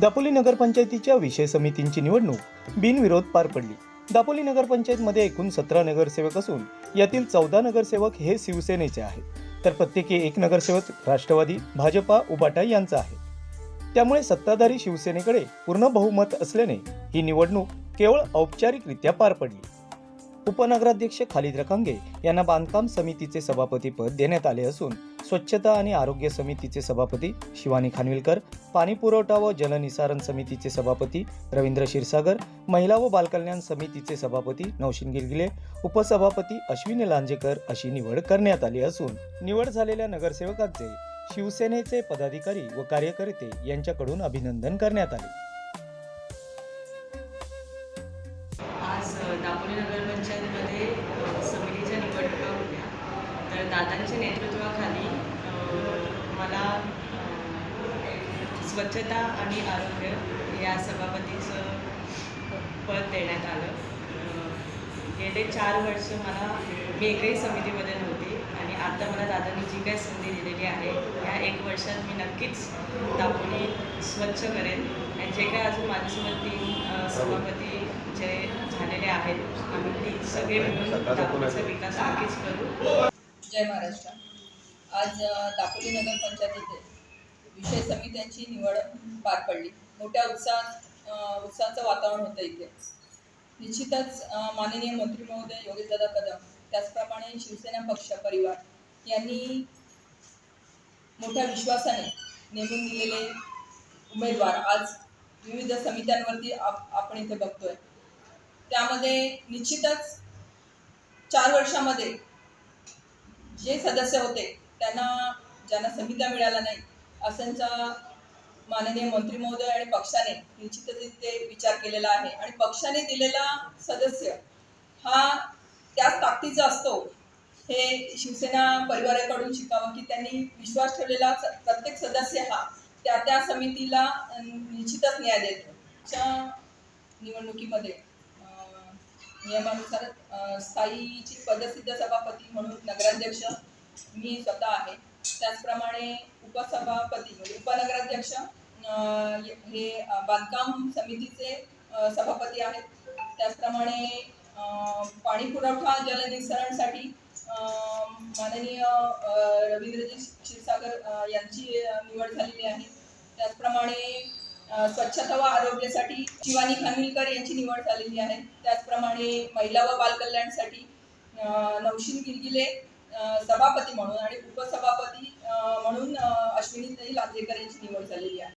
दापोली नगरपंचायतीच्या विषय समितींची निवडणूक बिनविरोध पार पडली। दापोली नगरपंचायतमध्ये एकूण 17 नगरसेवक असून यातील 14 नगरसेवक हे शिवसेनेचे आहेत, तर प्रत्येकी एक नगरसेवक राष्ट्रवादी, भाजपा, उबाटा यांचा आहे। त्यामुळे सत्ताधारी शिवसेनेकडे पूर्ण बहुमत असल्याने ही निवडणूक केवळ औपचारिकरित्या पार पडली। उपनगराध्यक्ष खालिद रकांगे यांना बांधकाम समितीचे सभापती पद देण्यात आले असून स्वच्छता आणि आरोग्य समितीचे सभापती शिवानी खानविलकर, पाणी पुरवठा व जलनिसारण समितीचे सभापती रवींद्र क्षीरसागर, महिला व बालकल्याण समितीचे सभापती नौशीन गिलगिले, उपसभापती अश्विनी लांजेकर अशी निवड करण्यात आली असून निवड झालेल्या नगरसेवकांचे शिवसेनेचे पदाधिकारी व कार्यकर्ते यांच्याकडून अभिनंदन करण्यात आले। आज दापोली नगरपंचायतमध्ये समितीच्या निवडणुका होत्या, तर दादांच्या नेतृत्वाखाली मला स्वच्छता आणि आरोग्य या सभापतीचं पद देण्यात आलं। गेले 4 वर्ष मी एकही समितीमध्ये नव्हती आणि आता मला दादांनी जी काही संधी दिलेली आहे ह्या 1 वर्षात मी नक्कीच दापोली स्वच्छ करेन आणि जे काय अजून माझ्यासोबत 3 सभापती जे झालेले आहेत आम्ही ती सगळे मिळून दापोलीचा विकास नक्कीच करू। जय महाराष्ट्र। आज दापोली नगरपंचायतीत विषय समित्यांची निवड पार पडली। मोठ्या उत्साहाचं वातावरण होतं इथे। निश्चितच माननीय मंत्री महोदय योगेशदादा कदम, त्याचप्रमाणे शिवसेना पक्ष परिवार यांनी मोठ्या विश्वासाने नेमून दिलेले उमेदवार आज विविध समित्यांवरती आपण इथे बघतोय। त्यामध्ये निश्चितच 4 वर्षामध्ये जे सदस्य होते ज्यांना समित्या मिळाल्या नाही अशांचा माननीय मंत्री महोदय आणि पक्षाने निश्चितच इथे विचार केलेला आहे आणि पक्षाने दिलेला सदस्य हा त्याच ताकदीचा असतो हे शिवसेना परिवाराकडून शिकावं की त्यांनी विश्वास ठेवलेला प्रत्येक सदस्य हा त्या समितीला निश्चितच न्याय देतो। अशा निवडणुकीमध्ये नियमानुसार स्थायीची पदसिद्ध सभापती म्हणून नगराध्यक्ष मी स्वतः आहे, त्याचप्रमाणे उपसभापती म्हणजे उपनगराध्यक्ष हे बांधकाम समितीचे सभापती आहेत, त्याचप्रमाणे पाणी पुरवठा जलनिसारणसाठी माननीय रवींद्रजी क्षीरसागर यांची निवड झालेली आहे, त्याचप्रमाणे स्वच्छता व आरोग्यासाठी शिवानी खानविलकर यांची निवड झालेली आहे, त्याचप्रमाणे महिला व बालकल्याणसाठी नौशीन गिलगिले सभापती म्हणून आणि उपसभापती म्हणून अश्विनी लांजेकर यांची निवड झालेली आहे।